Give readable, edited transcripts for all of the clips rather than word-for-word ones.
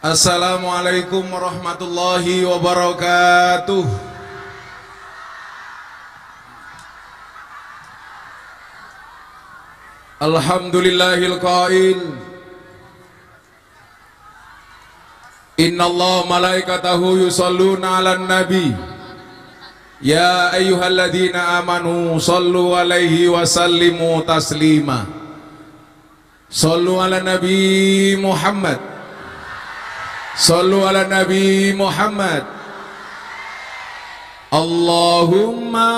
Assalamualaikum warahmatullahi wabarakatuh. Alhamdulillahil qail Innallaha malaikatahu yusholluna 'alan nabi ya ayyuhalladzina amanu shollu 'alaihi wa sallimu taslima. Shollu 'alan nabi Muhammad. Shollu 'ala nabi Muhammad. Allahumma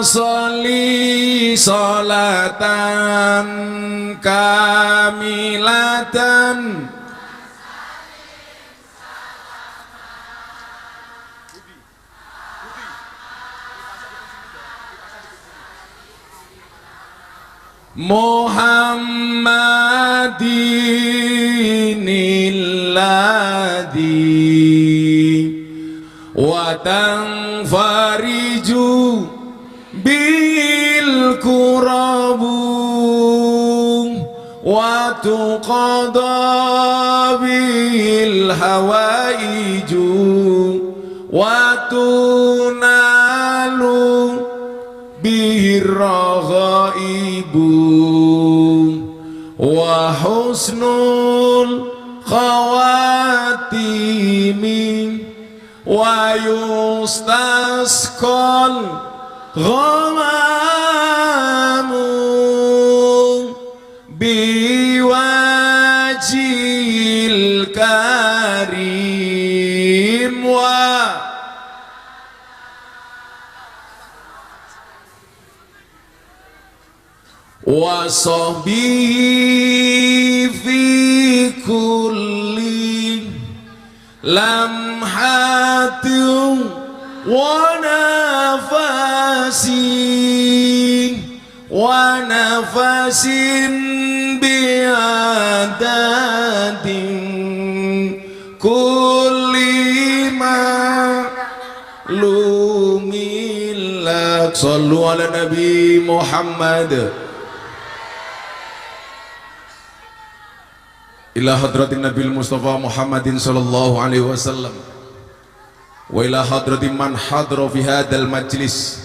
sholli sholatan kamilatan Muhammadinil ladzi wa tanfariju bil kurabu wa tuqada bil hawaiju wa tunalu bihir raghaibu wa husnul khawatimi wa yustasqal ghamamu biwajil karim wa sahbihi fi kulli lamhatin wa nafasin bi'adadin kulli ma'lumillah. Shallu ala nabi Muhammad. Ila hadratin Nabil Mustafa Muhammadin sallallahu alaihi wasallam wa ila hadratin man hadra fi hadzal majlis.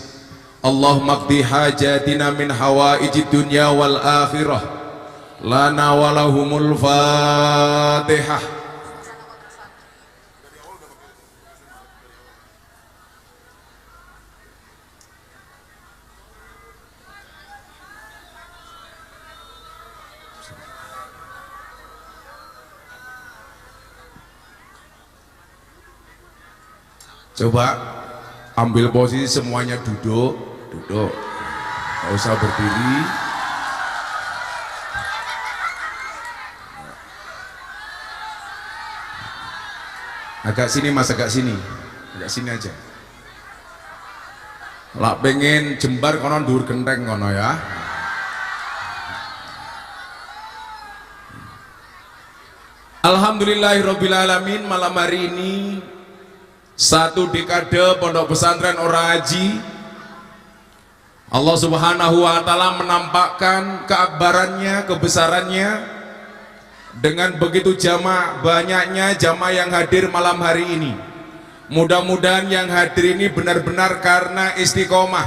Allahumma qdi hajatina min hawaijid dunya wal akhirah lana wa lahumul Fatihah. Coba ambil posisi semuanya duduk, nggak usah berdiri. Agak sini mas, agak sini aja. Lah pengen jembar kono dhuwur genteng kono ya. Alhamdulillahirabbil alamin. Malam hari ini satu dekade pondok pesantren Orang Haji, Allah subhanahu wa ta'ala menampakkan keakbarannya, kebesarannya dengan begitu banyaknya jamaah yang hadir malam hari ini. Mudah-mudahan yang hadir ini benar-benar karena istiqomah,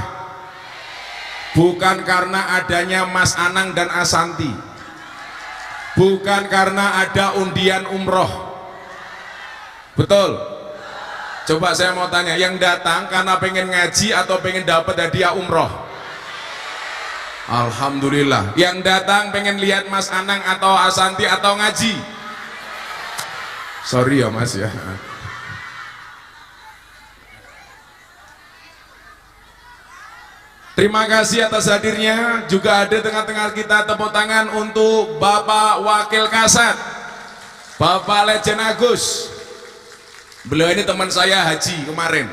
bukan karena adanya Mas Anang dan Asanti, bukan karena ada undian umroh. Betul? Coba saya mau tanya, yang datang karena pengen ngaji atau pengen dapat hadiah umroh? Alhamdulillah. Yang datang pengen lihat Mas Anang atau Asanti atau ngaji? Sorry ya mas ya. Terima kasih atas hadirnya. Juga ada tengah-tengah kita tepuk tangan untuk Bapak Wakil Kasat, Bapak Legend Agus. Beliau ini teman saya haji kemarin.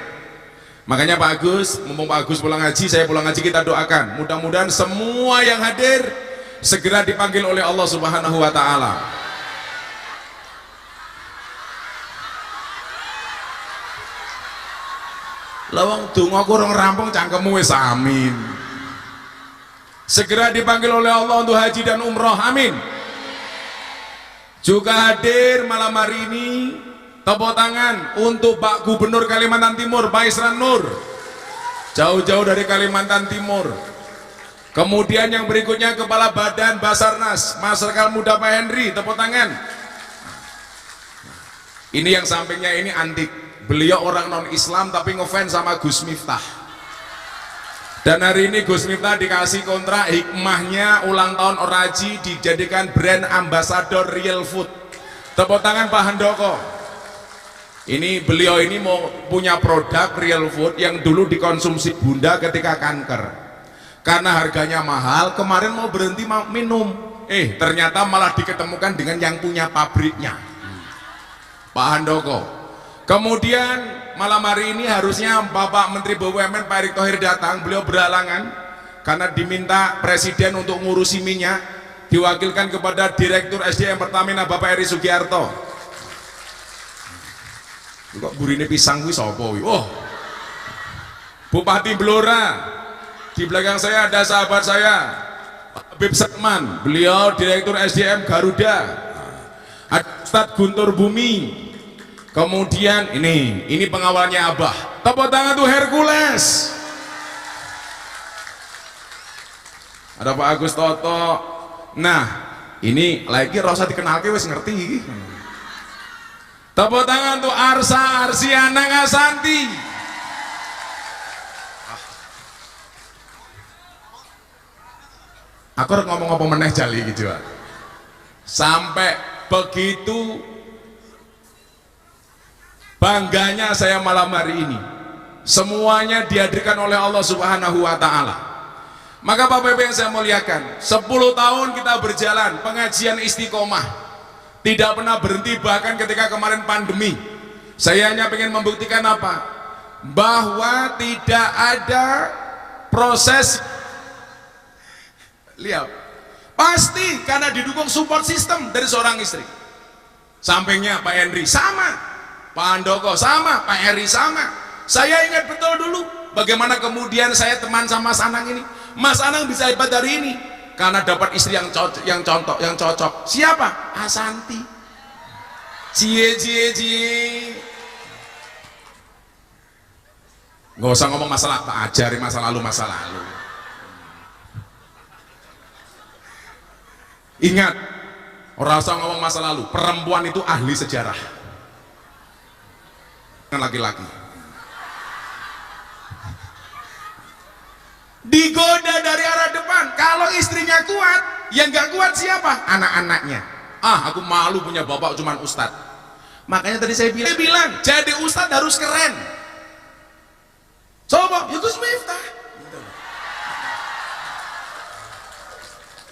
Makanya Pak Agus, mumpung Pak Agus pulang haji, saya pulang haji, kita doakan mudah-mudahan semua yang hadir segera dipanggil oleh Allah subhanahu wa ta'ala. Lawang donga kurang rampung cangkemmu wis amin. Segera dipanggil oleh Allah untuk haji dan umroh, amin. Juga hadir malam hari ini, tepuk tangan untuk Pak Gubernur Kalimantan Timur, Pak Isran Nur, jauh-jauh dari Kalimantan Timur. Kemudian yang berikutnya Kepala Badan Basarnas, Masyarakat Muda Pak Henry, tepuk tangan. Ini yang sampingnya ini antik, beliau orang non-Islam tapi ngefans sama Gus Miftah. Dan hari ini Gus Miftah dikasih kontrak, hikmahnya ulang tahun Oraji dijadikan brand ambassador Real Food. Tepuk tangan Pak Handoko. Ini beliau ini mau punya produk Real Food yang dulu dikonsumsi bunda ketika kanker. Karena harganya mahal, kemarin mau berhenti minum. Ternyata malah diketemukan dengan yang punya pabriknya, Pak Handoko. Kemudian malam hari ini harusnya Bapak Menteri BUMN Pak Erick Thohir datang, beliau berhalangan karena diminta Presiden untuk ngurusi minyak, diwakilkan kepada Direktur SDM Pertamina Bapak Eri Sugiarto. Kok burine pisang kuwi sapa kuwi? Oh, Bupati Blora. Di belakang saya ada sahabat saya, Pak Habib Satman, beliau Direktur SDM Garuda. Ada Ustadz Guntur Bumi. Kemudian ini pengawalnya Abah. Tepuk tangan tuh Hercules. Ada Pak Agus Toto. Nah, ini lagi rasa dikenal wis ngerti. Tepuk tangan tuh Arsa Arsiana Ngasanti. Aku ngomong apa meneh jali gitu. Sampai begitu bangganya saya malam hari ini, semuanya dihadirkan oleh Allah Subhanahu wa Ta'ala. Maka Bapak Ibu yang saya muliakan, 10 tahun kita berjalan pengajian istiqomah, tidak pernah berhenti, bahkan ketika kemarin pandemi. Saya hanya ingin membuktikan apa? Bahwa tidak ada proses, lihat, pasti karena didukung support system dari seorang istri. Sampingnya Pak Henry sama, Pak Handoko sama, Pak Heri sama. Saya ingat betul dulu bagaimana kemudian saya teman sama Mas Anang ini. Mas Anang bisa hebat dari ini karena dapat istri yang cocok. Siapa? Asanti. Cie. Nggak usah ngomong masalah, Pak, ajari masa lalu. Ingat, orang usah ngomong masa lalu. Perempuan itu ahli sejarah. Laki-laki digoda dari arah depan. Kalau istrinya kuat, yang gak kuat siapa? Anak-anaknya. Aku malu punya bapak cuman ustadz. Makanya tadi saya bilang jadi ustadz harus keren. Coba, ya Gus Miftah.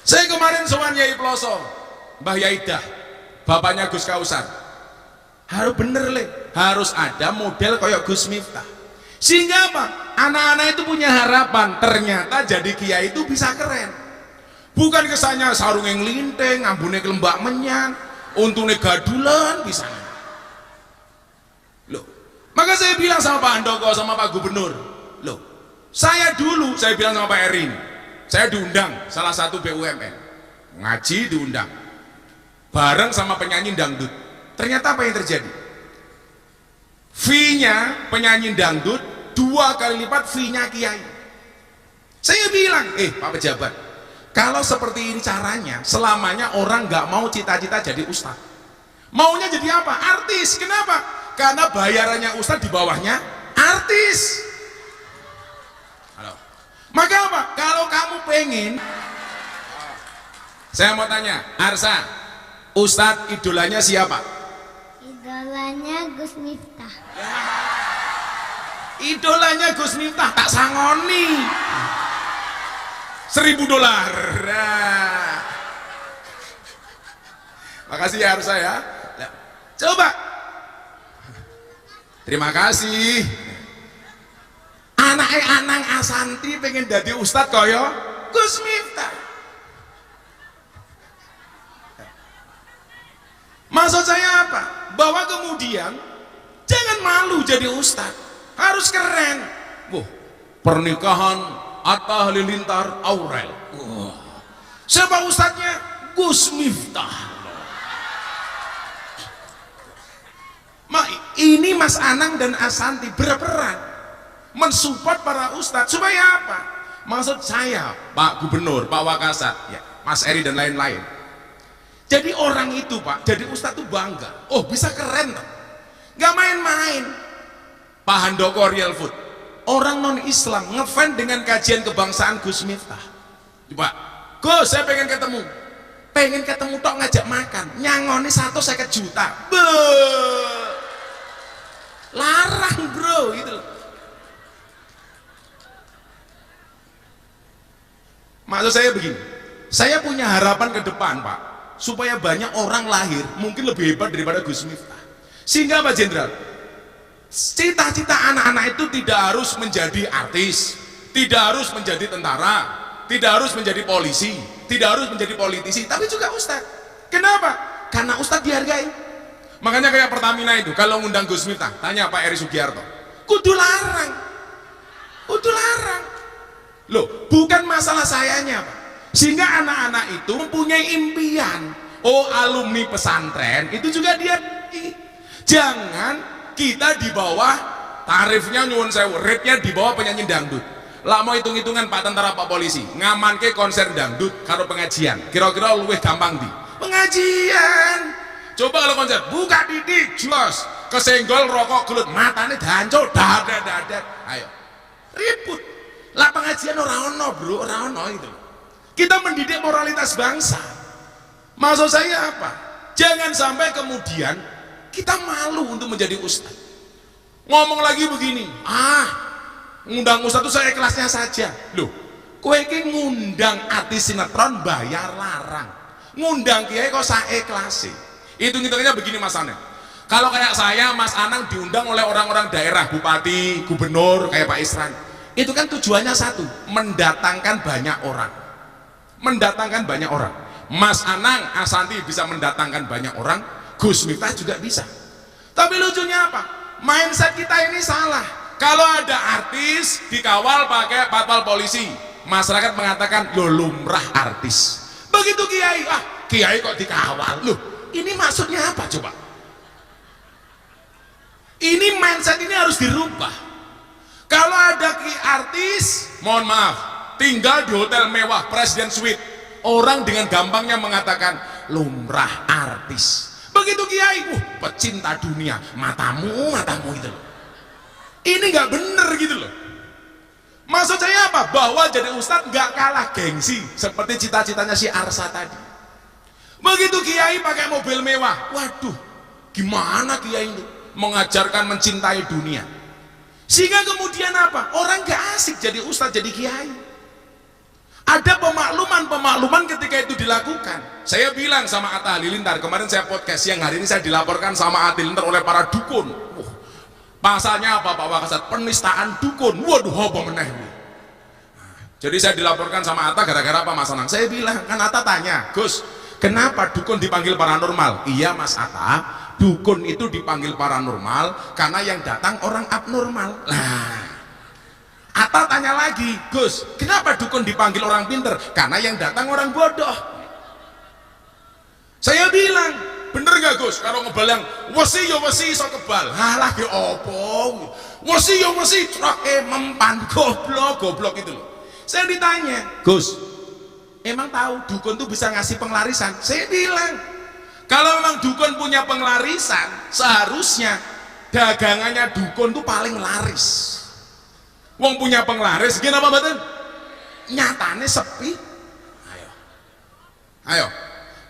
Saya kemarin sowan Yai Ploso, Mbah Yaidah, bapaknya Gus Kausar. Harus bener harus ada model kayak Gus Miftah. Sehingga apa? Anak-anak itu punya harapan, ternyata jadi kiai itu bisa keren. Bukan kesannya sarung yang linteng, ambune kelembak menyan, untungnya gadulan bisa. Loh, maka saya bilang sama Pak Handoko sama Pak Gubernur, loh, saya bilang sama Pak Erin, saya diundang salah satu BUMN ngaji, diundang bareng sama penyanyi dangdut. Ternyata apa yang terjadi? Fee-nya penyanyi dangdut 2 kali lipat fee-nya kiai. Saya bilang, Pak pejabat, kalau seperti ini caranya, selamanya orang nggak mau cita-cita jadi ustadz. Maunya jadi apa? Artis. Kenapa? Karena bayarannya ustadz di bawahnya artis. Halo. Maka apa? Kalau kamu pengen, saya mau tanya, Arsa, ustadz idolanya siapa? Idolanya Gus Miftah. Idolanya Gus Miftah, tak sangoni. $1.000. Nah. Makasih ya Arsa ya. Coba. Terima kasih. Anaknya Anang Asanti pengen jadi ustadz kaya Gus Miftah. Maksud saya apa? Bahwa kemudian jangan malu jadi ustadz, harus keren. Pernikahan Atta Halilintar Aurel. Siapa ustadznya? Gus Miftah. Ini Mas Anang dan Asanti berperan mensupport para ustadz supaya apa? Maksud saya Pak Gubernur, Pak Wakasat, ya, Mas Eri dan lain-lain. Jadi orang itu Pak, jadi ustadz tuh bangga. Oh bisa keren tuh. Gak main-main. Pak Handoko Real Food, orang non Islam ngefans dengan kajian kebangsaan Gus Miftah. Coba, Gus saya pengen ketemu tok ngajak makan, nyangoni 150 juta. Larang bro gitu loh. Maksud saya begini, saya punya harapan ke depan Pak, supaya banyak orang lahir mungkin lebih hebat daripada Gus Miftah. Sehingga Pak Jenderal, cita-cita anak-anak itu tidak harus menjadi artis, tidak harus menjadi tentara, tidak harus menjadi polisi, tidak harus menjadi politisi, tapi juga ustadz. Kenapa? Karena ustadz dihargai. Makanya kayak Pertamina itu, kalau ngundang Gus Miftah, tanya Pak Eri Sugiarto, kudu larang. Loh, bukan masalah sayanya Pak. Sehingga anak-anak itu mempunyai impian. Oh, alumni pesantren itu juga dia. Jangan kita di bawah tarifnya nyuwun sewu, rate-nya di bawah penyanyi dangdut. Lah mau hitung-hitungan Pak Tentara Pak Polisi, ngamanke konser dangdut karo pengajian. Kira-kira luwih gampang di pengajian. Coba kalau konser buka didik jos, kesenggol rokok gelut, matane dancuk dadat. Ayo. Ribut. Lah pengajian ora ono, Bro, ora ono itu. Kita mendidik moralitas bangsa. Maksud saya apa? Jangan sampai kemudian kita malu untuk menjadi ustaz. Ngomong lagi begini, ngundang ustaz itu saya ikhlasnya saja. Loh, kowe iki ngundang artis sinetron bayar larang. Ngundang kiai kok saikhlase. Hitung-hitungannya begini Mas Anang. Kalau kayak saya, Mas Anang diundang oleh orang-orang daerah, bupati, gubernur kayak Pak Isran. Itu kan tujuannya satu, mendatangkan banyak orang. Mas Anang, Asanti bisa mendatangkan banyak orang, Gus Miftah juga bisa. Tapi lucunya apa? Mindset kita ini salah. Kalau ada artis dikawal pakai patwal polisi, masyarakat mengatakan lo lumrah artis. Begitu kiai, kiai kok dikawal. Loh, ini maksudnya apa coba? Ini mindset ini harus dirubah. Kalau ada artis, mohon maaf, tinggal di hotel mewah Presiden Suite, orang dengan gampangnya mengatakan lumrah artis. Begitu kiai, pecinta dunia, matamu itu loh. Ini nggak bener gitu loh. Maksud saya apa? Bahwa jadi ustadz nggak kalah gengsi, seperti cita-citanya si Arsa tadi. Begitu kiai pakai mobil mewah, waduh, gimana kiai ini mengajarkan mencintai dunia? Sehingga kemudian apa? Orang gak asik jadi ustadz, jadi kiai. Ada pemakluman ketika itu dilakukan. Saya bilang sama Atta Halilintar, kemarin saya podcast, siang hari ini saya dilaporkan sama Atta Halilintar oleh para dukun. Pasalnya apa Pak Wakasat? Penistaan dukun. Waduh, apa meneh. Jadi saya dilaporkan sama Atta gara-gara apa Mas Anang? Saya bilang, kan Atta tanya, Gus, kenapa dukun dipanggil paranormal? Iya Mas Atta, dukun itu dipanggil paranormal karena yang datang orang abnormal. Nah, Atta tanya lagi, Gus, kenapa dukun dipanggil orang pinter? Karena yang datang orang bodoh. Saya bilang, bener gak Gus? Kalau ngebalang, wesi ya wesi iso kebal. Halah ya opo? Wesi ya wesi troke mempan, goblok itu loh. Saya ditanya, Gus, emang tahu dukun tuh bisa ngasih penglarisan? Saya bilang, kalau memang dukun punya penglarisan, seharusnya dagangannya dukun tuh paling laris. Wong punya penglaris, gini apa betul? Nyatane sepi. Ayo.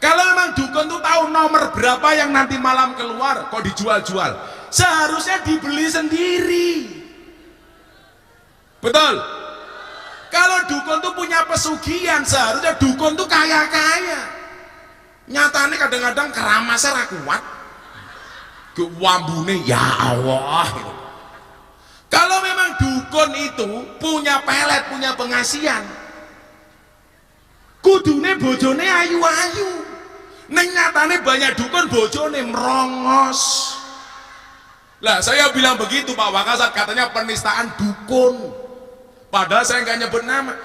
Kalau memang dukun tuh tahu nomor berapa yang nanti malam keluar, kok dijual-jual, seharusnya dibeli sendiri. Betul? Kalau dukun tuh punya pesugihan, seharusnya dukun tuh kaya-kaya. Nyatane kadang-kadang keramasnya ra kuat, wambune ya Allah gitu. Kalau memang dukun itu punya pelet, punya pengasihan, kudune bojone ayu-ayu. Neng nyatane banyak dukun bojone merongos. Lah saya bilang begitu Pak Wakasat, katanya penistaan dukun. Padahal saya nggak nyebut nama.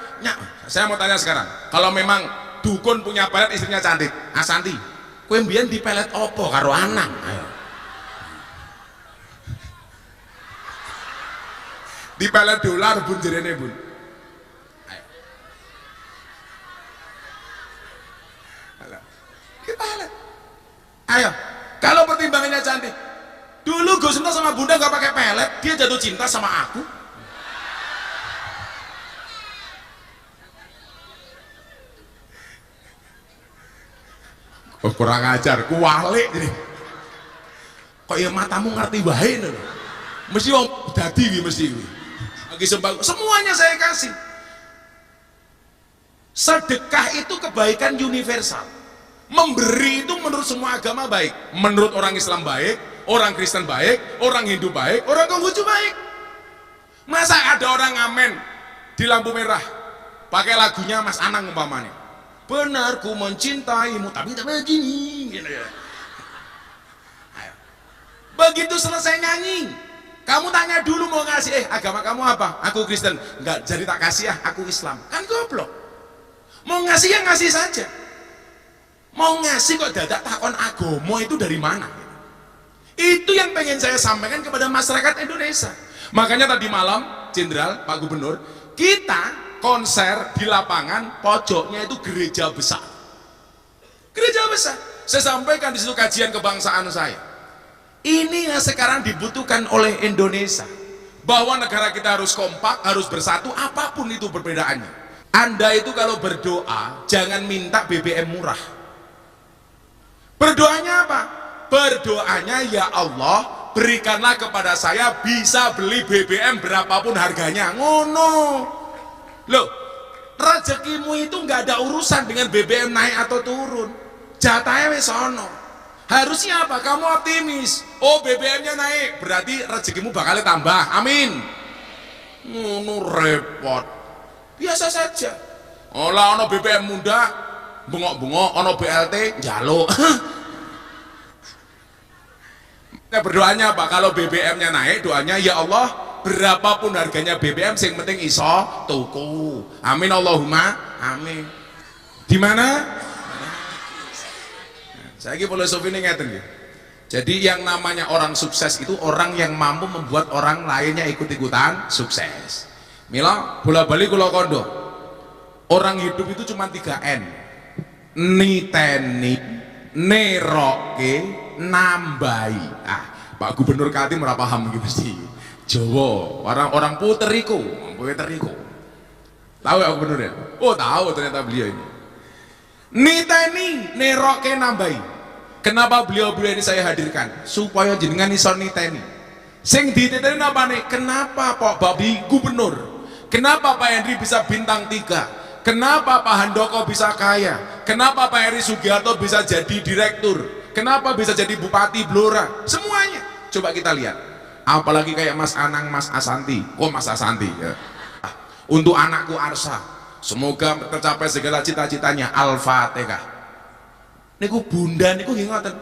Saya mau tanya sekarang, kalau memang dukun punya pelet istrinya cantik, Asanti, kowe mbiyen dipelet opo karo Anang? Ayo. Dipelet dolar bun jerene bun. Ayo. Dipelet. Ayo, kalau pertimbangannya cantik. Dulu Gus Miftah sama Bunda gak pakai pelet, dia jatuh cinta sama aku. Oh, kurang ajar, kualik ini. Kok ya matamu ngerti baik nih? Mesti om dadi mesti. Lagi sembako, semuanya saya kasih. Sedekah itu kebaikan universal. Memberi itu menurut semua agama baik. Menurut orang Islam baik, orang Kristen baik, orang Hindu baik, orang Konghucu baik. Masa ada orang ngamen di lampu merah pakai lagunya Mas Anang umpamanya. Benar ku mencintaimu tapi tak begini gitu ya. Ayo. Begitu selesai nyanyi, kamu tanya dulu mau ngasih, agama kamu apa? Aku Kristen. Enggak, jadi tak kasih ya, aku Islam. Kan goblok. Mau ngasih ya ngasih saja. Mau ngasih kok dadak takon agama itu dari mana? Itu yang pengen saya sampaikan kepada masyarakat Indonesia. Makanya tadi malam Jenderal Pak Gubernur, kita konser di lapangan, pojoknya itu gereja besar. Gereja besar. Saya sampaikan di situ kajian kebangsaan saya. Ini yang sekarang dibutuhkan oleh Indonesia. Bahwa negara kita harus kompak, harus bersatu, apapun itu perbedaannya. Anda itu kalau berdoa, jangan minta BBM murah. Berdoanya apa? Berdoanya, ya Allah, berikanlah kepada saya bisa beli BBM berapapun harganya. Ngono. Loh, rezekimu itu nggak ada urusan dengan BBM naik atau turun. Jatahnya wis ono. Harusnya apa? Kamu optimis. Oh, BBM-nya naik, berarti rezekimu bakal tambah. Amin. Ngono repot. Biasa saja. Olah ono BBM muda, bengok-bengok, ono BLT, njaluk. Berdoanya apa? Kalau BBM-nya naik, doanya ya Allah, berapapun harganya BBM, yang penting iso tuku. Amin Allahumma amin. Di mana? Saya lagi filosofi ini ngeten nggih. Jadi yang namanya orang sukses itu orang yang mampu membuat orang lainnya ikut-ikutan sukses. Mila bola-bali kula kondo. Orang hidup itu cuma 3 N. Niteni, neroke, nambahi. Pak Gubernur Kaltim ora paham iki mesti. Jawa, orang puteriku. Tahu ya Gubernur ya? Oh tahu ternyata beliau ini. Niteni, neroke, nambahi. Kenapa beliau-beliau ini saya hadirkan? Supaya jenengan iso niteni. Sing dititeni apa nih? Kenapa Pak Babi Gubernur? Kenapa Pak Henry bisa bintang 3? Kenapa Pak Handoko bisa kaya? Kenapa Pak Heri Sugiarto bisa jadi direktur? Kenapa bisa jadi bupati Blora? Semuanya. Coba kita lihat. Apalagi kayak Mas Anang, Mas Asanti. Oh Mas Asanti ya. Untuk anakku Arsa, semoga tercapai segala cita-citanya. Al-Fatihah. Niku bunda niku nggih ngoten.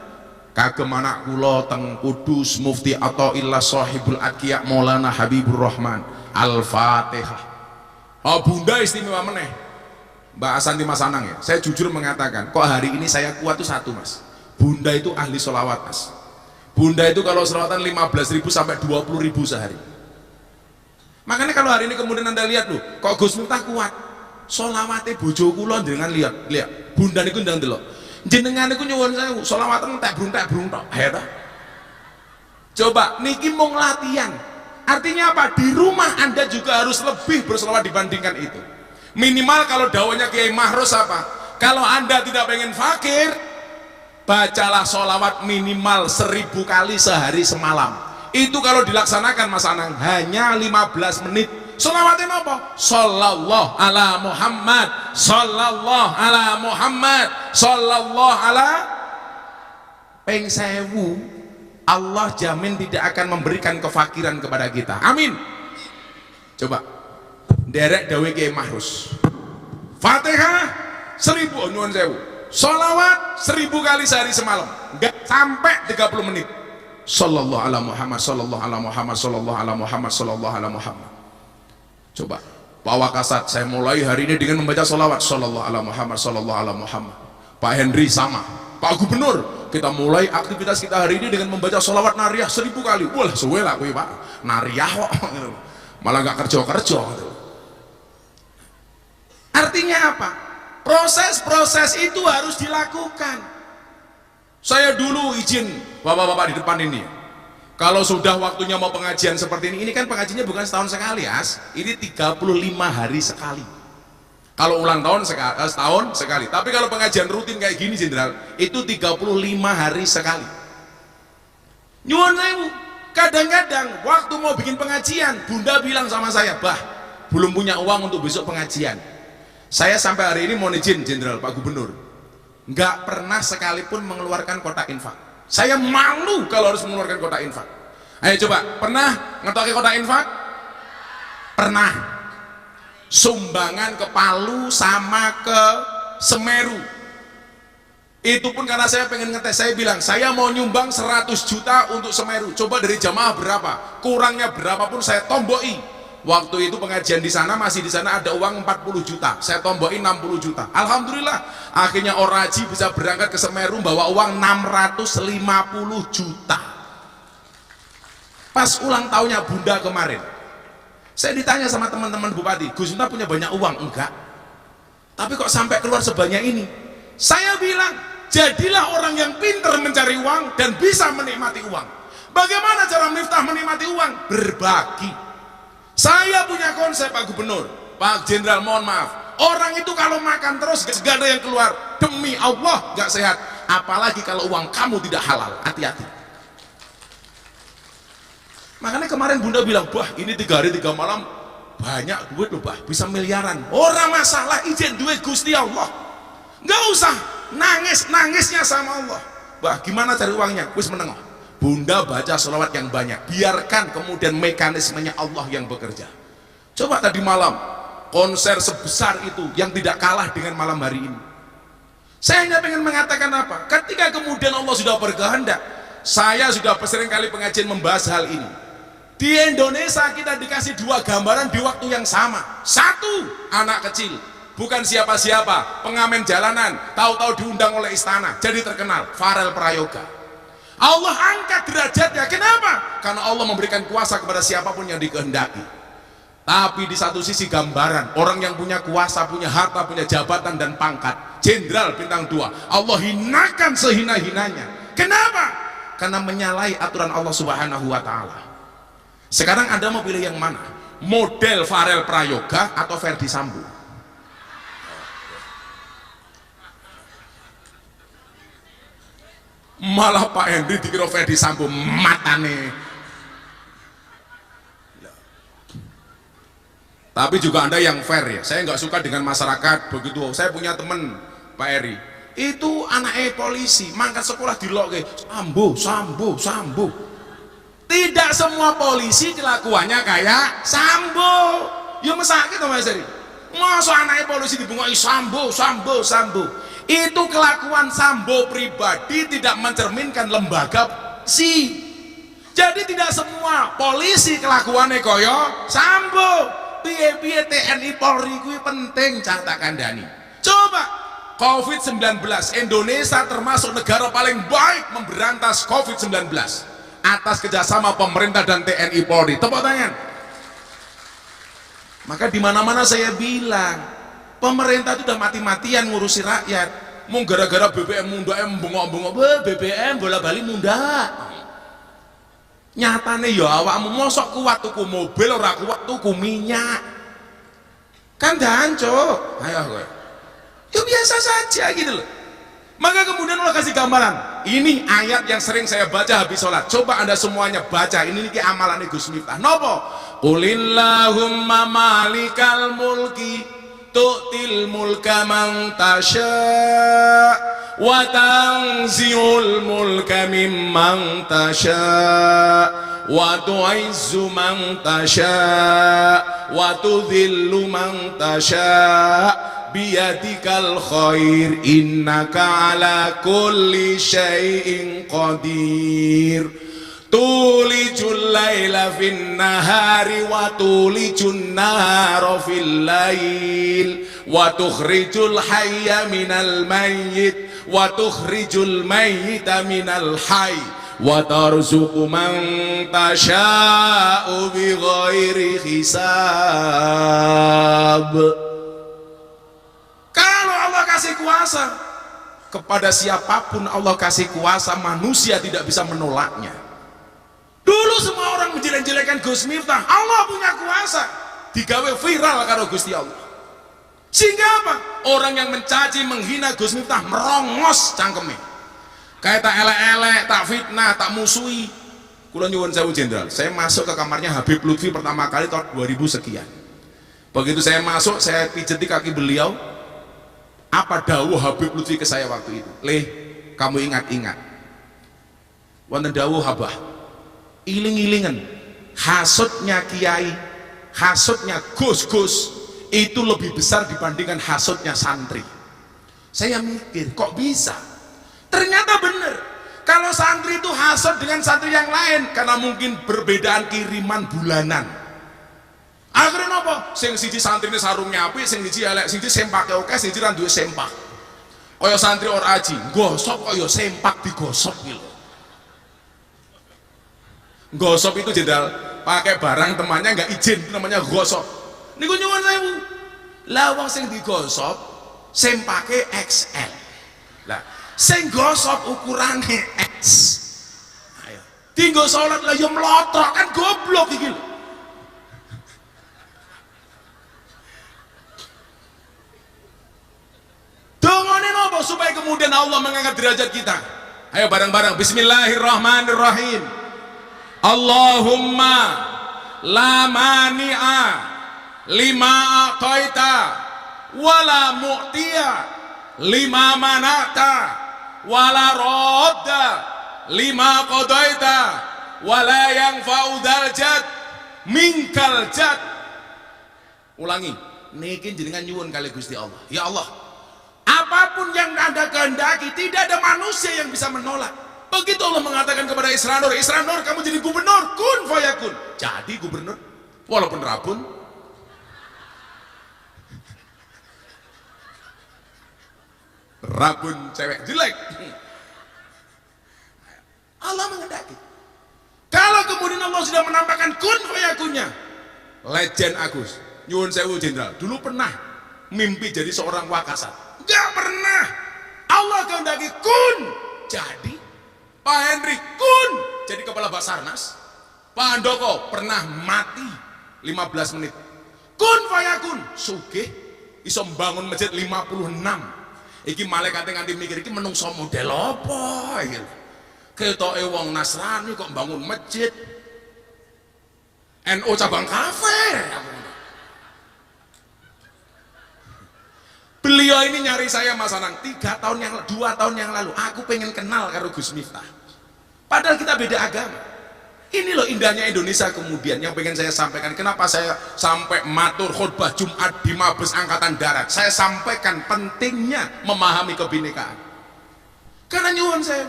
Kagem anak kula teng Kudus Mufti Athaillah Shahibul Atqiya Maulana Habibur Rahman. Al-Fatihah. Oh bunda istimewa meneh. Mbak Asanti Mas Anang ya. Saya jujur mengatakan, kok hari ini saya kuat tuh satu Mas. Bunda itu ahli sholawat Mas. Bunda itu kalau sholawatan 15.000 sampai 20.000 sehari. Makanya kalau hari ini kemudian Anda lihat loh, kok Gus Miftah kuat. Sholawate bojo kula dengan lihat. Bunda niku ndang delok. Jenengan niku nyuwun sewu, sholawatan tak brung tok. Ayo ta. Coba niki mung latihan. Artinya apa? Di rumah Anda juga harus lebih bersolawat dibandingkan itu. Minimal kalau dawanya Kiai Mahrus apa? Kalau Anda tidak pengen fakir, bacalah sholawat minimal 1000 kali sehari semalam. Itu kalau dilaksanakan Mas Anang hanya 15 menit. Sholawatnya apa? Sallallahu ala Muhammad, sallallahu ala Muhammad, sallallahu ala ping 1000. Allah jamin tidak akan memberikan kefakiran kepada kita. Amin. Coba derek dawe Kiai Mahrus. Fatihah 1000 nyuwun sewu. Sholawat 1000 kali sehari semalam. Enggak sampai 30 menit. Sallallahu ala Muhammad, sallallahu ala Muhammad, sallallahu ala Muhammad, sallallahu ala Muhammad. Coba Pak Wakasat, saya mulai hari ini dengan membaca sholawat sallallahu ala Muhammad, sallallahu ala Muhammad. Pak Henry sama. Pak Gubernur, kita mulai aktivitas kita hari ini dengan membaca sholawat nariyah 1000 kali. Wah, suwe lah kuwi Pak. Nariyah kok. malah nggak kerja-kerja gitu. Artinya apa? Proses-proses itu harus dilakukan. Saya dulu izin bapak-bapak di depan ini, kalau sudah waktunya mau pengajian seperti ini kan pengajiannya bukan setahun sekali, ini 35 hari sekali. Kalau ulang tahun setahun sekali. Tapi kalau pengajian rutin kayak gini Jenderal, itu 35 hari sekali. Nyuwun sewu, kadang-kadang waktu mau bikin pengajian, Bunda bilang sama saya, "Bah, belum punya uang untuk besok pengajian." Saya sampai hari ini mau izin Jenderal Pak Gubernur, nggak pernah sekalipun mengeluarkan kotak infak. Saya malu kalau harus mengeluarkan kotak infak. Ayo coba, pernah ngetoki kotak infak? Pernah. Sumbangan ke Palu sama ke Semeru. Itu pun karena saya pengen ngetes, saya bilang, saya mau nyumbang 100 juta untuk Semeru. Coba dari jamaah berapa? Kurangnya berapapun saya tomboi. Waktu itu pengajian di sana, masih di sana ada uang 40 juta. Saya tomboi 60 juta. Alhamdulillah, akhirnya Oraji bisa berangkat ke Semeru bawa uang 650 juta. Pas ulang tahunnya Bunda kemarin, saya ditanya sama teman-teman bupati, "Gus Miftah punya banyak uang?" Enggak. Tapi kok sampai keluar sebanyak ini? Saya bilang, jadilah orang yang pintar mencari uang dan bisa menikmati uang. Bagaimana cara Miftah menikmati uang? Berbagi. Saya punya konsep Pak Gubernur, Pak Jenderal, mohon maaf, orang itu kalau makan terus gak ada yang keluar, demi Allah gak sehat. Apalagi kalau uang kamu tidak halal, hati-hati. Makanya kemarin Bunda bilang, "Bah, ini 3 hari 3 malam banyak duit loh, Bah, bisa miliaran." Orang masalah izin duit Gusti Allah, nggak usah nangisnya sama Allah. "Bah, gimana cari uangnya?" Wis menengok. Bunda baca sholawat yang banyak, biarkan kemudian mekanismenya Allah yang bekerja. Coba tadi malam konser sebesar itu yang tidak kalah dengan malam hari ini. Saya hanya ingin mengatakan apa? Ketika kemudian Allah sudah berkehendak, saya sudah sering kali pengajian membahas hal ini. Di Indonesia kita dikasih 2 gambaran di waktu yang sama. Satu, anak kecil, bukan siapa-siapa, pengamen jalanan, tahu-tahu diundang oleh istana, jadi terkenal, Farel Prayoga. Allah angkat derajatnya. Kenapa? Karena Allah memberikan kuasa kepada siapapun yang dikehendaki. Tapi di satu sisi gambaran orang yang punya kuasa, punya harta, punya jabatan dan pangkat, jenderal bintang 2, Allah hinakan sehina-hinanya. Kenapa? Karena menyalahi aturan Allah Subhanahu wa Ta'ala. Sekarang Anda mau pilih yang mana? Model Farel Prayoga atau Ferdi Sambo? Malah Pak Henry dikira Ferdi Sambo, matane. Tapi juga Anda yang fair ya. Saya nggak suka dengan masyarakat begitu. Saya punya teman Pak Heri, itu anaknya polisi, mangkat sekolah dilok Sambo. Tidak semua polisi kelakuannya kayak Sambo. Ya mesake to Mas Heri. Masa anaknya polisi dibungoi Sambo. Itu kelakuan Sambo pribadi tidak mencerminkan lembaga si. Jadi tidak semua polisi kelakuannya koyo Sambo. Piye-piye TNI Polri kuwi penting catak kandhani. Coba COVID-19, Indonesia termasuk negara paling baik memberantas COVID-19 atas kerjasama pemerintah dan TNI Polri. Tepuk tangan. Maka di mana-mana saya bilang, pemerintah itu udah mati-matian ngurusi rakyat. Mau gara-gara BBM munda, bengok-bengok, BBM bola-bali munda. Nyatane ya awakmu mosok kuat tuku mobil, ora kuat tuku minyak. Kan dancuk. Ayo kowe. Ya biasa saja gitu loh. Maka kemudian Allah kasih gambaran. Ini ayat yang sering saya baca habis sholat. Coba Anda semuanya baca. Ini amalannya Gus Miftah. Nopo? Qulillahumma malikal mulki tu'til mulka man tasha wa tanzi'ul mulka mimman tasha wa tu'izzu man tasha wa tudhillu man tasha biyadikal khair innaka ala kulli syai'in qadir. Tulijul laila fin nahari wa tulijun nahara fil lail wa tukhrijul hayya minal mayyit wa tukhrijul mayyita minal hayy wa tarzuqu man tasha'u bighairi hisab. Kalau Allah kasih kuasa kepada siapapun, Allah kasih kuasa, manusia tidak bisa menolaknya. Dulu semua orang menjelek-jelekan Gus Miftah, Allah punya kuasa digawe viral karo Gusti Allah. Sehingga apa? Orang yang mencaci, menghina Gus Miftah merongos cangkeme. Kayak tak elek-elek, tak fitnah, tak musuhi. Kula nyuwun sewu jenderal, saya masuk ke kamarnya Habib Lutfi pertama kali tahun 2000 sekian. Begitu saya masuk, saya pijeti kaki beliau. Apa dawuh Habib Lutfi ke saya waktu itu? Leh, kamu ingat-ingat. Wonten dawuh Habah, iling-ilingan, hasutnya kiai, hasutnya gus-gus itu lebih besar dibandingkan hasutnya santri. Saya mikir, kok bisa? Ternyata benar. Kalau santri itu hasut dengan santri yang lain karena mungkin perbedaan kiriman bulanan. Akhirnya apa? Sing siji santri ini sarungnya apik, sing siji elek, sing siji sempake oke, sing siji ra duwe sempak. Kaya santri ora aji, gosok kaya sempak digosok iki lho. Gosok itu jenderal pakai barang temannya nggak izin, itu namanya gosok. Niku nyuwun sewu. Lah wong sing digosok sempake XL. Lah sing gosok ukurane X. Ayo. Tinggo salat lah yo mlotrok, kan goblok iki lho. Dongane napa supaya kemudian Allah mengangkat derajat kita? Ayo bareng-bareng bismillahirrahmanirrahim. Allahumma la mani'a lima a'taita wala mu'tiya lima mana'ta wala radda lima qadaita wala yanfa'u dzal jad minkal jad. Ulangi, niki jenengan nyuwun kali Gusti Allah. Ya Allah, apapun yang Anda kehendaki, tidak ada manusia yang bisa menolak. Begitu Allah mengatakan kepada Isra Nur, Isra Nur kamu jadi gubernur, kun fayakun. Jadi gubernur, walaupun rabun. Rabun cewek jelek. Allah menghendaki. Kalau kemudian Allah sudah menampakkan kun fayakunnya, legend Agus, nyuwun sewu jenderal, dulu pernah mimpi jadi seorang wakasat. Enggak pernah. Allah kehendaki kun jadi. Pak Henry kun jadi kepala Basarnas. Pak Handoko pernah mati 15 menit. Kun fayakun sugih iso mbangun masjid 56. Iki malaikate nganti mikir iki menungso model apa iki. Ketoke wong Nasrani kok bangun masjid. NU cabang kafe. Beliau ini nyari saya Mas Anang 2 tahun yang lalu. Aku pengen kenal karo Gus Miftah. Padahal kita beda agama. Ini loh indahnya Indonesia kemudian yang pengen saya sampaikan. Kenapa saya sampai matur khutbah Jumat di Mabes Angkatan Darat? Saya sampaikan pentingnya memahami kebinekaan. Karena nyuwun saya,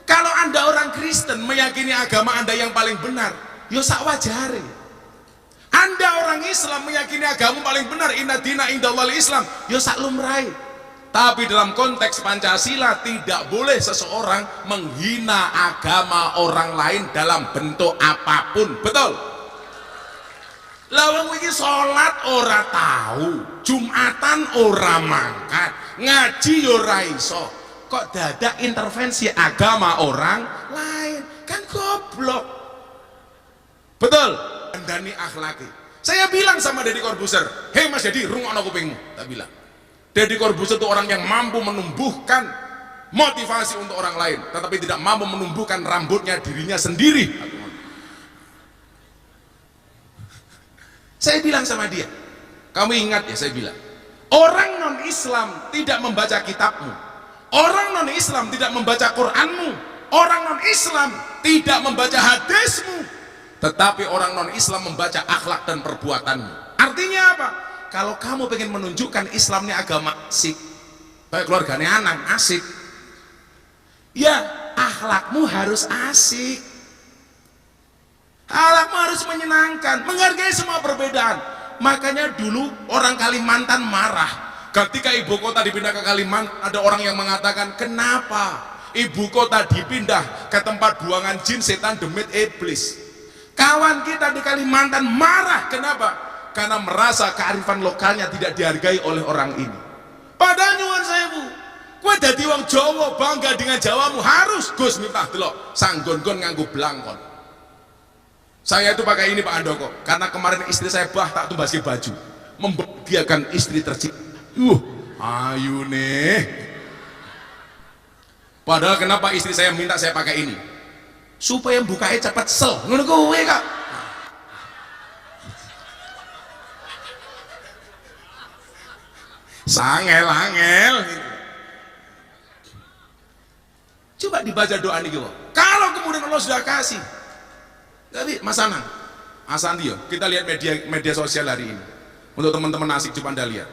kalau Anda orang Kristen meyakini agama Anda yang paling benar, yo sak wajare. Anda orang Islam meyakini agama paling benar, inna dina indallahil Islam, yo sak lumrahe. Tapi dalam konteks Pancasila tidak boleh seseorang menghina agama orang lain dalam bentuk apapun. Betul? Lawang iki salat ora tahu, Jumatan ora mangkat, ngaji ora iso. Kok dadak intervensi agama orang lain? Kan goblok. Betul? Andani akhlaki. Saya bilang sama Deddy Corbuzier, hei Mas Deddy, rungokno kupingmu. Tak bilang, Deddy Corbuzier itu orang yang mampu menumbuhkan motivasi untuk orang lain, tetapi tidak mampu menumbuhkan rambutnya dirinya sendiri. Saya bilang sama dia, kamu ingat ya, saya bilang, orang non-Islam tidak membaca kitabmu, orang non-Islam tidak membaca Quranmu, orang non-Islam tidak membaca hadismu, tetapi orang non-Islam membaca akhlak dan perbuatanmu. Artinya apa? Kalau kamu pengen menunjukkan Islamnya agama asik, baik keluarganya anak asik, ya akhlakmu harus asik, akhlakmu harus menyenangkan, menghargai semua perbedaan. Makanya dulu orang Kalimantan marah ketika ibu kota dipindah ke Kalimantan. Ada orang yang mengatakan, kenapa ibu kota dipindah ke tempat buangan jin, setan, demit, iblis. Kawan kita di Kalimantan marah, kenapa? Karena merasa kearifan lokalnya tidak dihargai oleh orang ini. Padahal nyuwun sewu, kowe dadi wong Jawa bangga dengan Jawamu, harus Gus Miftah delok sanggon-gon nganggo blangkon. Saya itu pakai ini Pak Andoko karena kemarin istri saya tak tumbaski baju, membahagiakan istri tercinta. Ayu nih. Padahal kenapa istri saya minta saya pakai ini? Supaya bukanya cepat sel. Ngono kowe Kak. Sangel-angel. Coba dibaca doa nih Pak. Kalau kemudian Allah sudah kasih. Tapi Mas Anang, Mas Andi, kita lihat media sosial hari ini. Untuk teman-teman asik coba Anda lihat.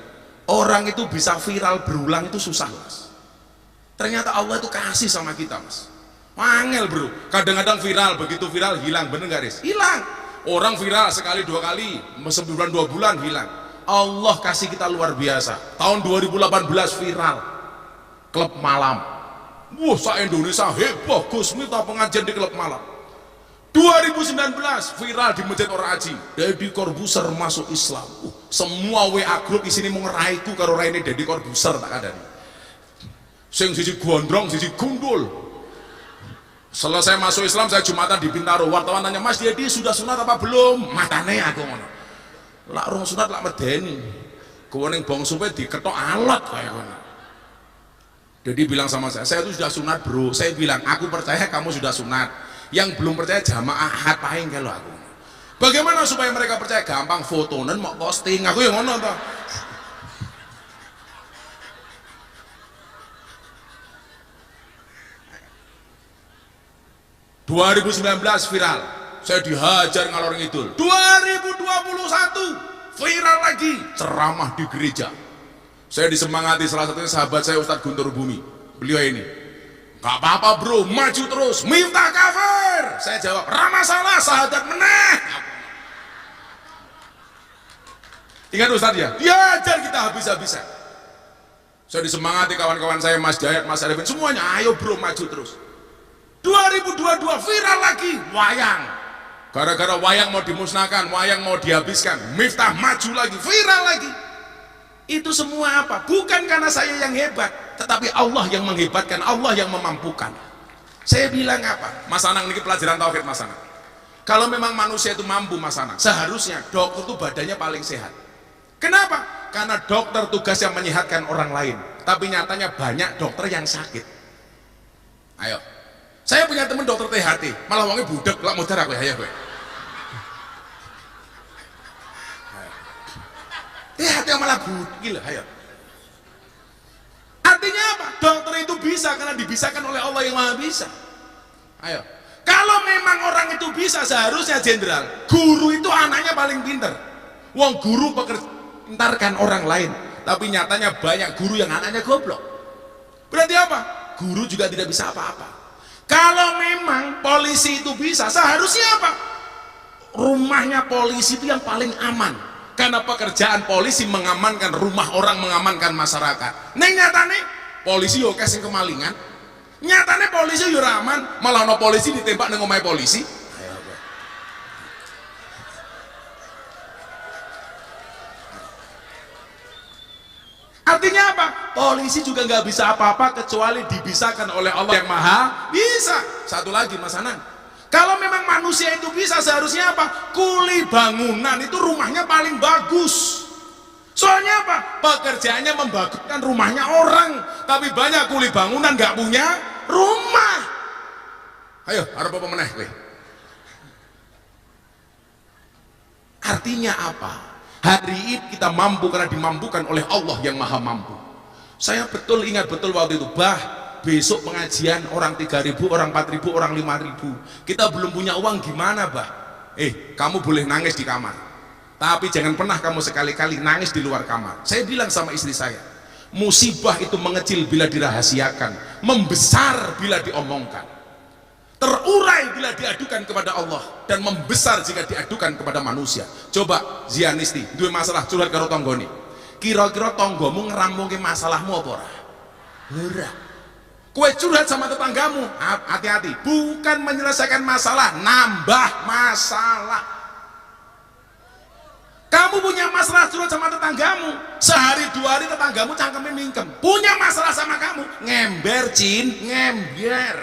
Orang itu bisa viral berulang itu susah Mas. Ternyata Allah itu kasih sama kita Mas. Wangel bro. Kadang-kadang viral, begitu viral hilang, bener gak Riz? Hilang. Orang viral sekali dua kali, sebulan 2 bulan hilang. Allah kasih kita luar biasa. Tahun 2018 viral klub malam. Wah, se-Indonesia heboh Gus Miftah pengajian di klub malam. 2019 viral di Masjid Oraji, Deddy Corbuzier masuk Islam. Semua WA grup isini mau ngeraiku karo raine Deddy Corbuzier tak ada nih. Sing siji gondrong, siji gundul. Selesai masuk Islam saya Jumatan di Bintaro. Wartawan tanya, "Mas Deddy sudah sunat apa belum?" Matane aku ngono. Lak rong sunat lak medeni. Kowe ning bangsupe diketok alat kaya ngono. Deddy bilang sama saya itu sudah sunat bro. Saya bilang, aku percaya kamu sudah sunat. Yang belum percaya jamaah ahad paling kalau aku. Bagaimana supaya mereka percaya? Gampang, fotonen mau posting. Aku yang ngono toh. ...2019 viral, saya dihajar ngalor ngidul. 2021 viral lagi, ceramah di gereja. Saya disemangati salah satunya sahabat saya Ustadz Guntur Bumi. Beliau ini, "Gak apa-apa bro, maju terus, Miftah kafir." Saya jawab, "Rama salah, sahadat meneh." Ingat Ustadz ya, diajar kita habis-habisan. Saya disemangati kawan-kawan saya, Mas Jayat, Mas Arifin, semuanya, "Ayo bro, maju terus." 2022 viral lagi, wayang. Gara-gara wayang mau dimusnahkan, wayang mau dihabiskan, Miftah maju lagi, viral lagi. Itu semua apa? Bukan karena saya yang hebat, tetapi Allah yang menghebatkan, Allah yang memampukan. Saya bilang apa? Mas Anang, ini pelajaran tauhid Mas Anang. Kalau memang manusia itu mampu Mas Anang, seharusnya dokter itu badannya paling sehat. Kenapa? Karena dokter tugasnya menyehatkan orang lain, tapi nyatanya banyak dokter yang sakit. Ayo, saya punya teman dokter THT, malah wongnya budek, lak modar aku ya gue. THT malah budek, gila, ayo. Artinya apa? Dokter itu bisa karena dibisakan oleh Allah yang Maha Bisa. Ayo, kalau memang orang itu bisa, seharusnya jenderal, guru itu anaknya paling pinter. Wong guru pintarkan orang lain, tapi nyatanya banyak guru yang anaknya goblok. Berarti apa? Guru juga tidak bisa apa-apa. Kalau memang polisi itu bisa, seharusnya apa? Rumahnya polisi itu yang paling aman, karena pekerjaan polisi mengamankan rumah orang, mengamankan masyarakat. Neng nyatane polisi yo kasih kemalingan, nyatane polisi yo aman, malah no polisi ditembak neng omahe polisi. Artinya apa? Polisi juga nggak bisa apa-apa kecuali dibisakan oleh Allah yang Maha Bisa. Satu lagi Mas Anang, kalau memang manusia itu bisa, seharusnya apa? Kuli bangunan itu rumahnya paling bagus. Soalnya apa? Pekerjaannya membaguskan rumahnya orang, tapi banyak kuli bangunan nggak punya rumah. Ayo, harap apa meneh kowe? Artinya apa? Hari ini kita mampu karena dimampukan oleh Allah yang Maha Mampu. Saya ingat betul waktu itu, besok pengajian orang 3.000, orang 4.000, orang 5.000. Kita belum punya uang, gimana kamu boleh nangis di kamar, tapi jangan pernah kamu sekali-kali nangis di luar kamar. Saya bilang sama istri saya, musibah itu mengecil bila dirahasiakan, membesar bila diomongkan, terurai bila diadukan kepada Allah, dan membesar jika diadukan kepada manusia. Coba Zianisti dua masalah curhat karo tonggone, kira-kira tonggomu ngerampungke masalahmu apa ora? Ora. Kue curhat sama tetanggamu, hati-hati, bukan menyelesaikan masalah, nambah masalah. Kamu punya masalah curhat sama tetanggamu, sehari dua hari tetanggamu cangkemnya mingkem, punya masalah sama kamu, ngember cin, ngember.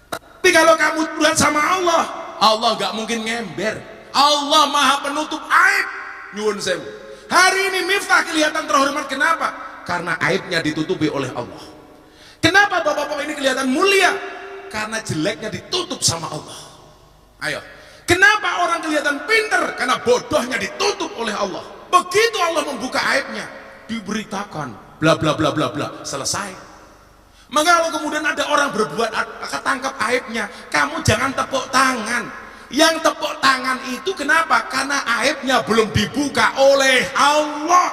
Tapi kalau kamu curhat sama Allah, Allah gak mungkin ngember. Allah maha penutup aib. Nyuwun sewu. Hari ini Miftah kelihatan terhormat, kenapa? Karena aibnya ditutupi oleh Allah. Kenapa bapak-bapak ini kelihatan mulia? Karena jeleknya ditutup sama Allah. Ayo, kenapa orang kelihatan pinter? Karena bodohnya ditutup oleh Allah. Begitu Allah membuka aibnya, diberitakan bla bla bla bla bla, selesai. Maka kalau kemudian ada orang berbuat ketangkap aibnya, kamu jangan tepuk tangan. Yang tepuk tangan itu kenapa? Karena aibnya belum dibuka oleh Allah.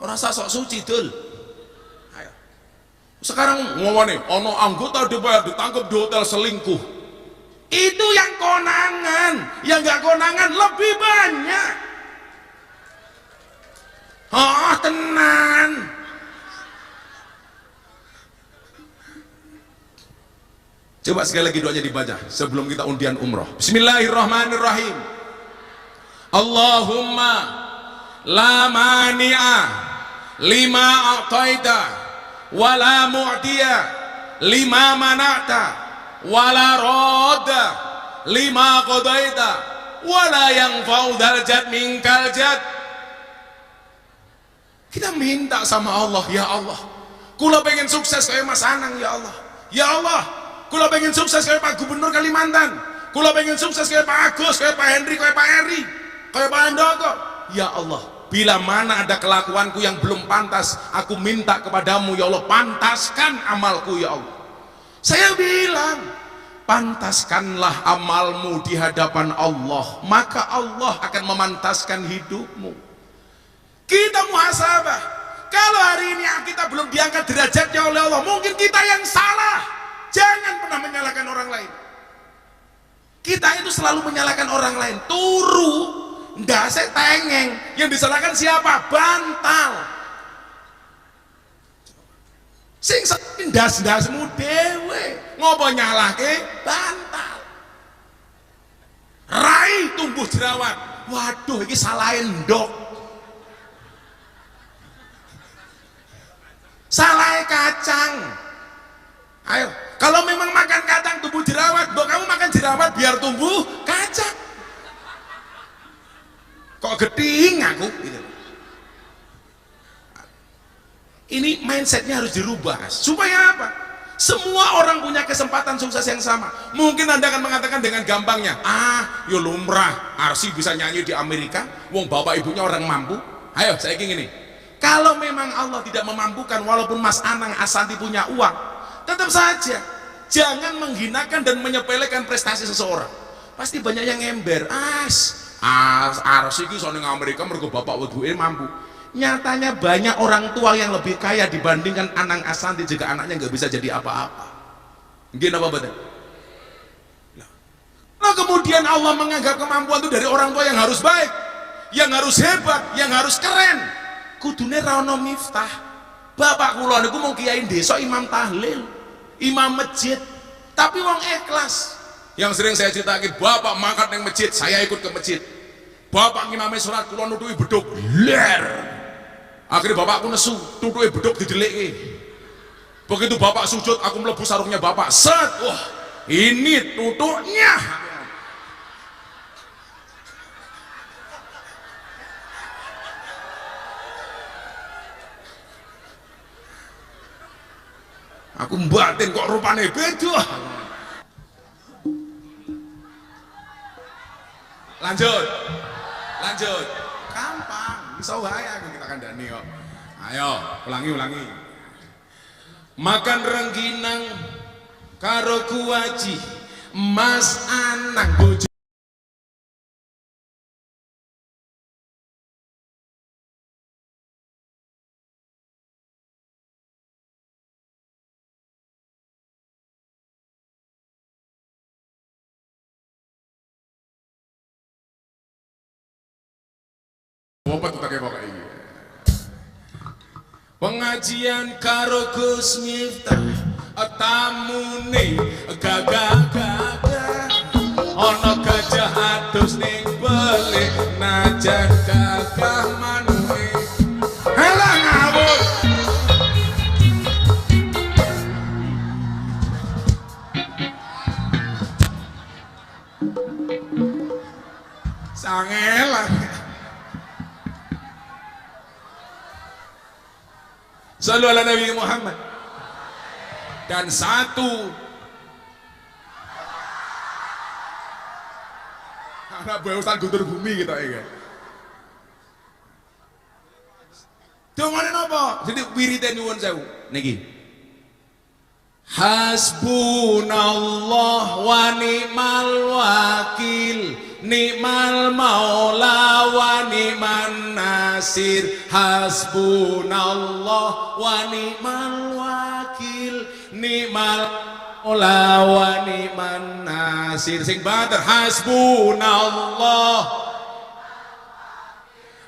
Orang sok suci dul. Ayo. Sekarang ngomong nih, ono anggota DPR ditangkap di hotel selingkuh. Itu yang konangan, yang nggak konangan lebih banyak. Oh tenan. Coba sekali lagi doanya dibaca sebelum kita undian umroh. Bismillahirrahmanirrahim. Allahumma la mani'a lima a'taita wa la mu'tiya lima mana'ta wa la radda lima qadaita wa la yanfa'u dzal jad minkal jad. Kita minta sama Allah, ya Allah, kula pengen sukses kayak Mas Anang, ya Allah. Ya Allah, kula pengen sukses kayak Pak Gubernur Kalimantan, kula pengen sukses kayak Pak Agus, kayak Pak Henry, kayak Pak Eri, kayak Pak Handoko. Ya Allah, bila mana ada kelakuanku yang belum pantas, aku minta kepadamu, ya Allah, pantaskan amalku, ya Allah. Saya bilang, pantaskanlah amalmu di hadapan Allah, maka Allah akan memantaskan hidupmu. Kita muhasabah. Kalau hari ini kita belum diangkat derajatnya oleh Allah, mungkin kita yang salah. Jangan pernah menyalahkan orang lain. Kita itu selalu menyalahkan orang lain. Turu, ndak saya tengeng. Yang disalahkan siapa? Bantal. Sing ndas-ndasmu dewe. Ngopo nyalahke? Bantal. Rai tumbuh jerawat. Waduh, ini salahin ndok. Salah kacang. Ayo, kalau memang makan kacang tumbuh jerawat, kok kamu makan jerawat biar tumbuh kacang. Kok geding aku gitu. Ini mindsetnya harus dirubah supaya apa? Semua orang punya kesempatan sukses yang sama. Mungkin Anda akan mengatakan dengan gampangnya, yo lumrah, Arsi bisa nyanyi di Amerika, wong bapak ibunya orang mampu. Ayo, saya ingin ini. Kalau memang Allah tidak memampukan, walaupun Mas Anang Asanti punya uang, tetap saja jangan menghinakan dan menyepelekan prestasi seseorang. Pasti banyak yang ember. Arsi iki sono ning Amerika mergo bapak ibuke mampu. Nyatanya banyak orang tua yang lebih kaya dibandingkan Anang Asanti jika anaknya nggak bisa jadi apa-apa. Nggih napa betul? Nah, kemudian Allah menganggap kemampuan itu dari orang tua yang harus baik, yang harus hebat, yang harus keren. Kudune ra ono Miftah. Bapak kula niku mau kiai desa, imam tahlil, imam masjid, tapi wong ikhlas. Yang sering saya ceritakan, bapak mangkat nang masjid, saya ikut ke masjid. Bapak ngimame salat, kula nutuki beduk, ler. Akhirnya bapakku nesu, tutuki beduk didelikke. Begitu bapak sujud, aku mlebu sarungnya bapak, set. Wah, ini tutuknya. Aku mbatin kok rupane beda. Lanjut. Gampang, bisa wae aku kita kandhani kok. Ayo, ulangi. Makan rengginang karo kuaci, Mas Anang bojo. Bapak tuh pakai bapak ini. pengajian karo Gus Miftah, tamune gagah-gagah, ana gajah adus ning bele, najan gagah manune halah ngawur. Sangelan. Sallu ala Nabi Muhammad. Dan satu, anak buah Ustaz Guntur Bumi kita ya. Dongane napa? Jadi wirite nyuwun sewu niki. Hasbunallah wa ni'mal wakil, ni'mal maula wa ni'man nasir. Hasbunallah wa ni'mal wakil, ni'mal maula wa ni'man nasir. Sing banter hasbunallah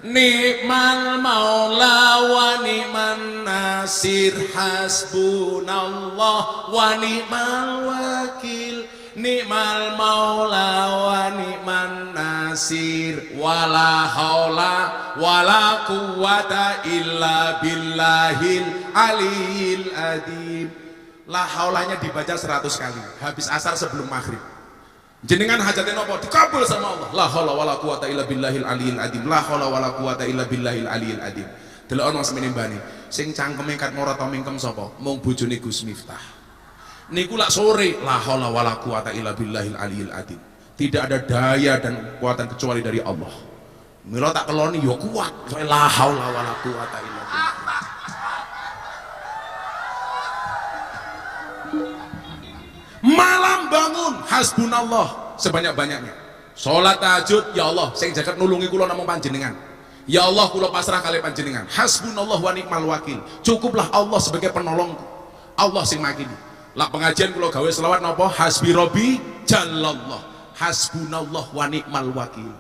ni'mal maula wa ni'man nasir. Hasbunallah wa ni'mal wakil, ni'mal maula wa ni'man nasir. Wala haula wala quwata illa billahil aliyil adim. La haulanya dibaca 100 kali habis asar sebelum maghrib. Jenengan hajatnya nopo dikabul sama Allah. La haula wala quwata illa billahil aliyil adim. La haula wala quwata illa billahil aliyil adim. Delok ana semene mbane sing cangkeme kat mora ta mingkem sapa? Mung bojone Gus Miftah. Niku lak sore la haula wala quwata illa billahil aliyil adim. Tidak ada daya dan kekuatan kecuali dari Allah. Mila tak keloni ya kuat. La haula wala quwata illa billah. Malam bangun hasbunallah sebanyak-banyaknya. Salat tahajud ya Allah sing jagat nulungi kula namung panjenengan. Ya Allah kula pasrah kali panjenengan. Hasbunallah wa ni'mal wakil. Cukuplah Allah sebagai penolongku. Allah sing makili. Lah pengajian kula gawe selawat napa? Hasbi Rabbi Jallallah. Hasbunallah wa ni'mal wakil.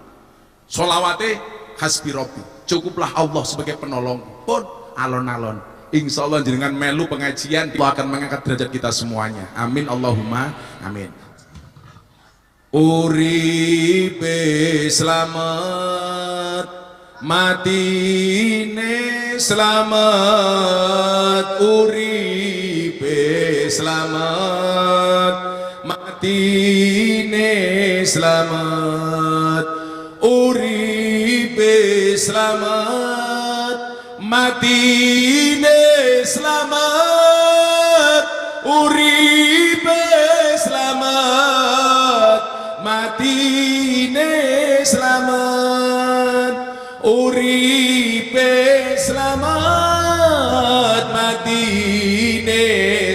Sholawate hasbi Rabbi. Cukuplah Allah sebagai penolongku. Pun alon-alon. Insya Allah jenengan melu pengajian Allah akan mengangkat derajat kita semuanya. Amin Allahumma amin. Uripe selamat, matine selamat. Uripe selamat, matine selamat. Uripe selamat, matine selamat. Uripe selamat, matine selamat. Uripe selamat, matine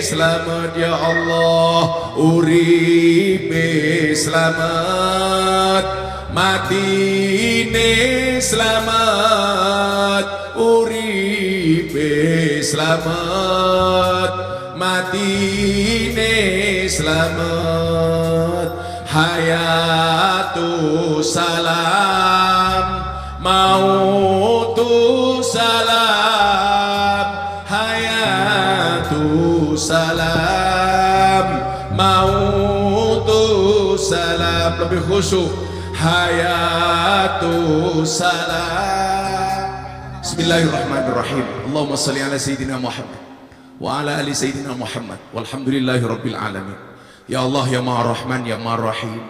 selamat ya Allah. Uripe selamat, matine selamat. Uripe selamat, matine selamat. Hayatu salam, mautu salam. Hayatu salam, mautu salam. Lebih khusyuk. Hayatu salam. Bismillahirrahmanirrahim. Allahumma salli ala Sayyidina Muhammad wa ala ali Sayyidina Muhammad walhamdulillahi rabbil alamin. Ya Allah yang Maha Rahman, yang Maha Rahim.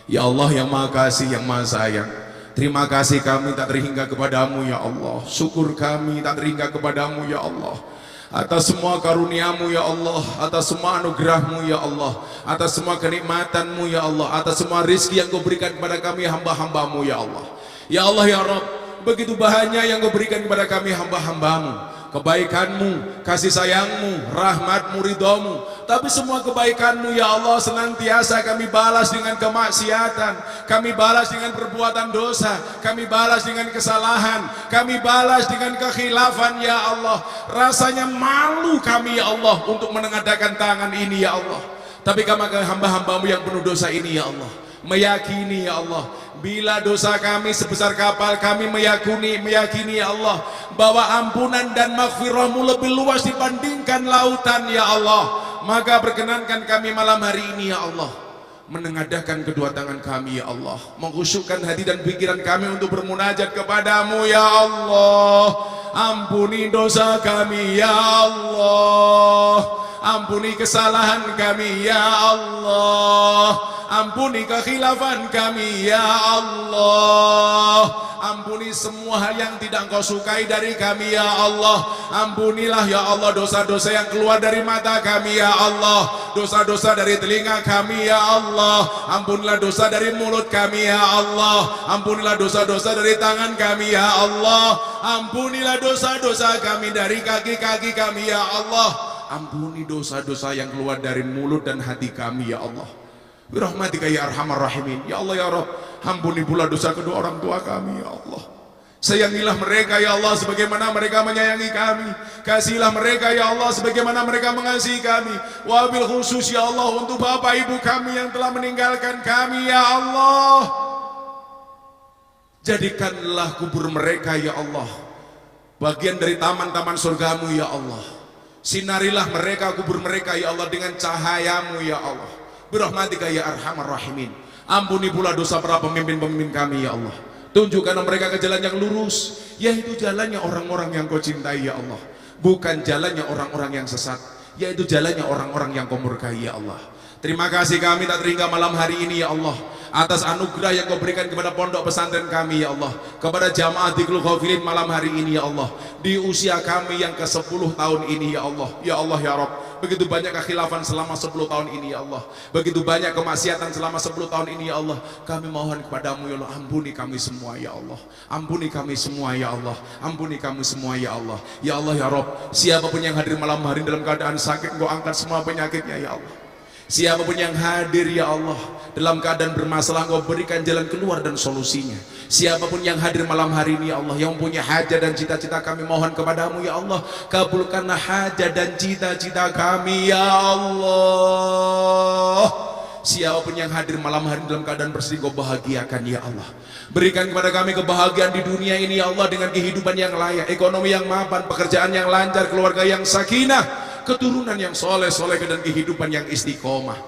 Ya Allah yang Maha Kasih, yang Maha Sayang. Terima kasih kami tak terhingga kepadamu ya Allah. Syukur kami tak terhingga kepadamu ya Allah, atas semua karuniamu ya Allah, atas semua anugerahmu ya Allah, atas semua kenikmatanmu ya Allah, atas semua rizki yang kau berikan kepada kami hamba-hambamu ya Allah. Ya Allah ya Rabb, begitu banyak yang kau berikan kepada kami hamba-hambamu. Kebaikanmu, kasih sayangmu, rahmatmu, ridhomu. Tapi semua kebaikanmu ya Allah senantiasa kami balas dengan kemaksiatan, kami balas dengan perbuatan dosa, kami balas dengan kesalahan, kami balas dengan kekhilafan ya Allah. Rasanya malu kami ya Allah untuk menengadahkan tangan ini ya Allah. Tapi kami hamba-hambamu yang penuh dosa ini ya Allah, meyakini ya Allah, bila dosa kami sebesar kapal, kami meyakini ya Allah, bahwa ampunan dan maghfirah-Mu lebih luas dibandingkan lautan ya Allah. Maka berkenankan kami malam hari ini ya Allah, menengadahkan kedua tangan kami ya Allah, mengkhusyukkan hati dan pikiran kami untuk bermunajat kepadamu ya Allah. Ampuni dosa kami ya Allah, ampuni kesalahan kami ya Allah, ampuni kekhilafan kami ya Allah, ampuni semua hal yang tidak Engkau sukai dari kami ya Allah. Ampunilah ya Allah dosa-dosa yang keluar dari mata kami ya Allah, dosa-dosa dari telinga kami ya Allah, ampunilah dosa dari mulut kami ya Allah, ampunilah dosa-dosa dari tangan kami ya Allah, ampunilah dosa-dosa kami dari kaki-kaki kami ya Allah, ampuni dosa-dosa yang keluar dari mulut dan hati kami ya Allah. Birahmatika ya arhamar rahimin. Ya Allah ya Rabb, ampuni pula dosa kedua orang tua kami ya Allah. Sayangilah mereka ya Allah sebagaimana mereka menyayangi kami. Kasihilah mereka ya Allah sebagaimana mereka mengasihi kami. Wabil khusus ya Allah untuk bapak ibu kami yang telah meninggalkan kami ya Allah. Jadikanlah kubur mereka ya Allah bagian dari taman-taman surgamu ya Allah. Sinarilah mereka, kubur mereka ya Allah dengan cahayamu ya Allah. Birahmatika ya arhamar rahimin. Ampuni pula dosa para pemimpin-pemimpin kami ya Allah. Tunjukkan mereka ke jalan yang lurus, yaitu jalannya orang-orang yang Kau cintai ya Allah, bukan jalannya orang-orang yang sesat, yaitu jalannya orang-orang yang Kau murkai ya Allah. Terima kasih kami tak terhingga malam hari ini ya Allah, atas anugerah yang Kau berikan kepada pondok pesantren kami ya Allah, kepada jamaah Dhikrul Ghafilin malam hari ini ya Allah, di usia kami yang ke-10 tahun ini ya Allah. Ya Allah ya Rabb, begitu banyak kekhilafan selama 10 tahun ini ya Allah, begitu banyak kemaksiatan selama 10 tahun ini ya Allah. Kami mohon kepadamu ya Allah, ampuni kami semua ya Allah, ampuni kami semua ya Allah, ampuni kami semua ya Allah. Ya Allah ya Rabb, siapapun yang hadir malam hari dalam keadaan sakit, Engkau angkat semua penyakitnya ya Allah. Siapapun yang hadir ya Allah dalam keadaan bermasalah, Engkau berikan jalan keluar dan solusinya. Siapapun yang hadir malam hari ini ya Allah, yang punya hajat dan cita-cita, kami mohon kepadamu ya Allah, kabulkanlah hajat dan cita-cita kami ya Allah. Siapapun yang hadir malam hari dalam keadaan bersedih, Engkau bahagiakan ya Allah. Berikan kepada kami kebahagiaan di dunia ini ya Allah, dengan kehidupan yang layak, ekonomi yang mapan, pekerjaan yang lancar, keluarga yang sakinah, keturunan yang soleh-soleh dan kehidupan yang istiqomah.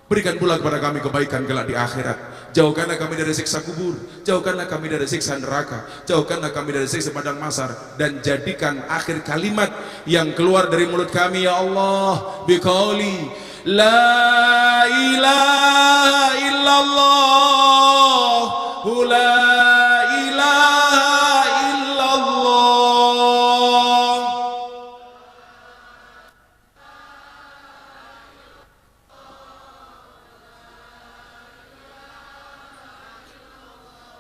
Berikan pula kepada kami kebaikan kelak di akhirat. Jauhkanlah kami dari siksa kubur, jauhkanlah kami dari siksa neraka, jauhkanlah kami dari siksa padang mahsyar, dan jadikan akhir kalimat yang keluar dari mulut kami ya Allah biqauli la ilaha illallah, la ilaha illallah.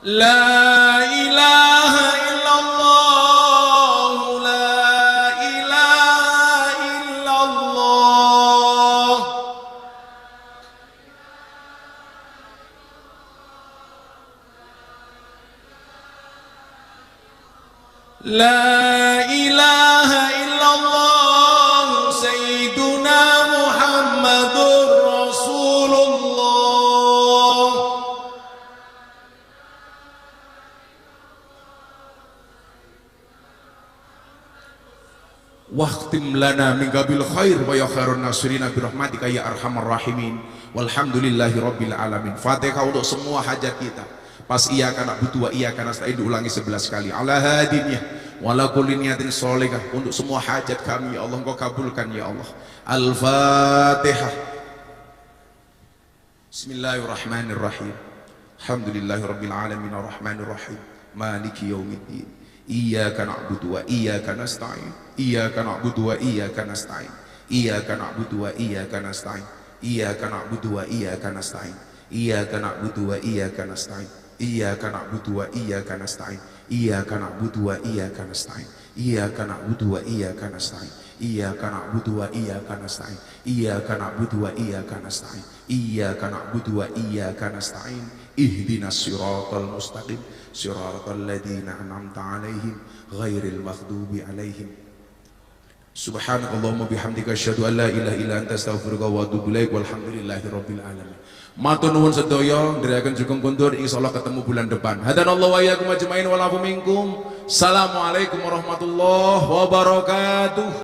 La ilaha illallah, la ilaha illallah. La ilaha illallah Sayyiduna Muhammadur Rasulullah. Waqtim lana min qabil khair wa ya khairun nasirina birahmatika ya arhamar rahimin. Walhamdulillahi rabbil alamin. Fatihah untuk semua hajat kita. Pas iyyaka na'budu wa iyyaka nasta'in diulangi 11 kali. Ala hadiniyah wala kulli niyatin sholihah, untuk semua hajat kami ya Allah Engkau kabulkan ya Allah. Al-Fatihah. Bismillahirrahmanirrahim. Alhamdulillahi rabbil alamin arrahmanir rahim maliki yaumiddin. Iyyaka na'budu wa iyyaka nasta'in. Iyyaka na'budu wa iyyaka nasta'in. Iyyaka na'budu wa iyyaka nasta'in. Iyyaka na'budu wa iyyaka nasta'in. Iyyaka na'budu wa iyyaka nasta'in. Iyyaka na'budu wa iyyaka nasta'in. Iyyaka na'budu wa iyyaka nasta'in. Iyyaka na'budu wa iyyaka nasta'in. Iyyaka na'budu wa iyyaka nasta'in. Iyyaka na'budu wa iyyaka nasta'in. Iyyaka na'budu wa iyyaka nasta'in. Ihdinas siratal mustaqim, siratal ladzina an'amta 'alaihim ghairil maghdubi 'alaihim Subhanakallahumma bihamdika asyhadu an la ilaha illa anta astaghfiruka wa atubu ilaik walhamdulillahirabbil alamin. Matur nuwun sedaya ndherekaken Sugeng Kuntur, insyaallah ketemu bulan depan. Hadanallahu wa iyyakum ajmain wa lafu minkum. Assalamualaikum warahmatullahi wabarakatuh.